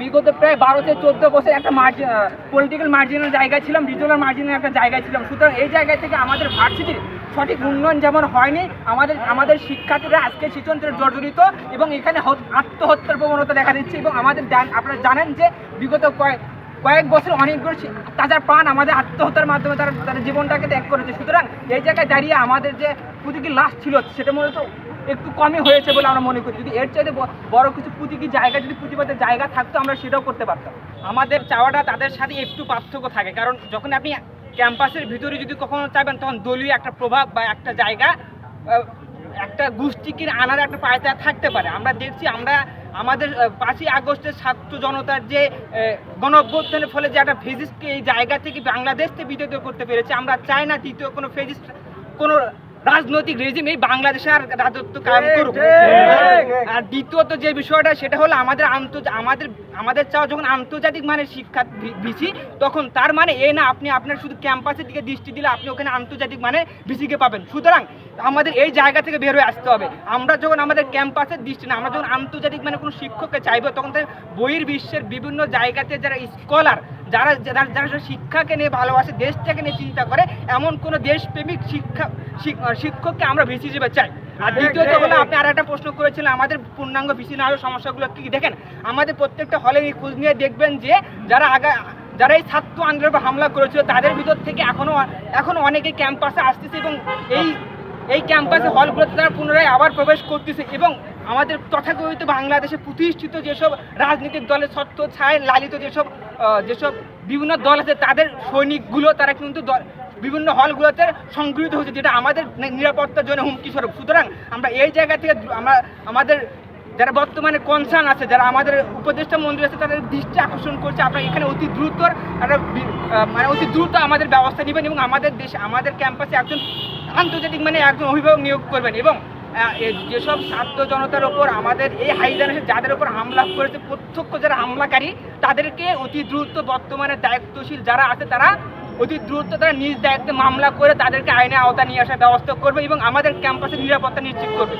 বিগত প্রায় 12 থেকে 14 বছর একটা পলিটিক্যাল মার্জিনাল জায়গায় ছিলাম, রিজনাল মার্জিনাল একটা জায়গায় ছিলাম। সুতরাং এই জায়গা থেকে আমাদের ভার্সিটির সঠিক উন্নয়ন যেমন হয়নি, আমাদের শিক্ষার্থীরা আজকে শিক্ষণের জর্জরিত এবং এখানে আত্মহত্যার প্রবণতা দেখা দিচ্ছে। এবং আপনারা জানেন যে বিগত কয়েক বছর অনেকগুলো তাজার প্রাণ আমাদের আত্মহত্যার মাধ্যমে তারা জীবনটাকে ত্যাগ করেছে। সুতরাং এই জায়গায় দাঁড়িয়ে আমাদের যে প্রতীকী লাশ ছিল সেটা মূলত একটু কমই হয়েছে বলে আমরা মনে করি। যদি এর চাইতে বড় কিছু প্রতীকী জায়গা, যদি প্রতিবাদের জায়গা থাকতো আমরা সেটাও করতে পারতাম। আমাদের চাওয়াটা তাদের সাথে একটু পার্থক্য থাকে, কারণ যখন আপনি ক্যাম্পাসের ভিতরে যদি কখনো চাইবেন তখন দলীয় একটা প্রভাব বা একটা জায়গা একটা গোষ্ঠীকে আনার একটা পায়তা থাকতে পারে। আমরা দেখছি আমাদের 5ই আগস্টের ছাত্র জনতার যে গণ অভ্যুত্থানের ফলে যে একটা ফেজিস্টকে এই জায়গা থেকে বাংলাদেশ থেকে বিতাড়িত করতে পেরেছে। আমরা চাই না দ্বিতীয় কোনো ফেজিস্ট কোনো রাজনৈতিক রেজিম এই বাংলাদেশে আর রাজত্ব কায়েম করুক। আর দ্বিতীয়ত যে বিষয়টা সেটা হলো আমাদের চাওয়া যখন আন্তর্জাতিক মানের শিক্ষা ভিসি, তখন তার মানে এই না আপনি আপনার শুধু ক্যাম্পাসের দিকে দৃষ্টি দিলে আপনি ওখানে আন্তর্জাতিক মানে ভিসিকে পাবেন। সুতরাং আমাদের এই জায়গা থেকে বের হয়ে আসতে হবে। আমরা যখন আমাদের ক্যাম্পাসের দৃষ্টি না, আমরা যখন আন্তর্জাতিক মানে কোনো শিক্ষককে চাইবো, তখন বহির্বিশ্বের বিভিন্ন জায়গাতে যারা স্কলার, যারা শিক্ষাকে নিয়ে ভালোবাসে, দেশটাকে নিয়ে চিন্তা করে, এমন কোনো দেশপ্রেমিক শিক্ষককে আমরা ভিসি হিসেবে চাই। আর দ্বিতীয়ত হলো আপনি আর একটা প্রশ্ন করেছিলেন আমাদের পূর্ণাঙ্গ ভিসি না হলে সমস্যাগুলো কি। দেখেন আমাদের প্রত্যেকটা হলে খোঁজ নিয়ে দেখবেন যে যারা এই ছাত্র আন্দোলনে হামলা করেছিল তাদের ভিতর থেকে এখনো অনেকে ক্যাম্পাসে আসতেছে এবং এই ক্যাম্পাসে হলগুলোতে তারা পুনরায় আবার প্রবেশ করতেছে। এবং আমাদের তথাকথিত বাংলাদেশে প্রতিষ্ঠিত যেসব রাজনৈতিক দলের ছত্র ছায় লালিত যেসব বিভিন্ন দল আছে তাদের সৈনিকগুলো তারা কিন্তু বিভিন্ন হলগুলোতে সংগৃহীত হয়েছে, যেটা আমাদের নিরাপত্তার জন্য হুমকি স্বরূপ। সুতরাং আমরা এই জায়গা থেকে আমাদের যারা বর্তমানে কনসার্ন আছে, যারা আমাদের উপদেষ্টা মন্ত্রী আছে, তাদের দৃষ্টি আকর্ষণ করছে আপনারা এখানে অতি দ্রুত আমাদের ব্যবস্থা নেবেন এবং আমাদের ক্যাম্পাসে একজন আন্তর্জাতিক মানে একজন অভিভাবক নিয়োগ করবেন। এবং যেসব ছাত্র জনতার ওপর আমাদের এই হাইজানে যাদের ওপর হামলা করেছে, প্রত্যক্ষ যারা হামলাকারী, তাদেরকে অতি দ্রুত বর্তমানে দায়িত্বশীল যারা আছে তারা অতি দ্রুত তারা নিজ দায়িত্বে মামলা করে তাদেরকে আইনের আওতা নিয়ে আসার ব্যবস্থা করবে এবং আমাদের ক্যাম্পাসের নিরাপত্তা নিশ্চিত করবে।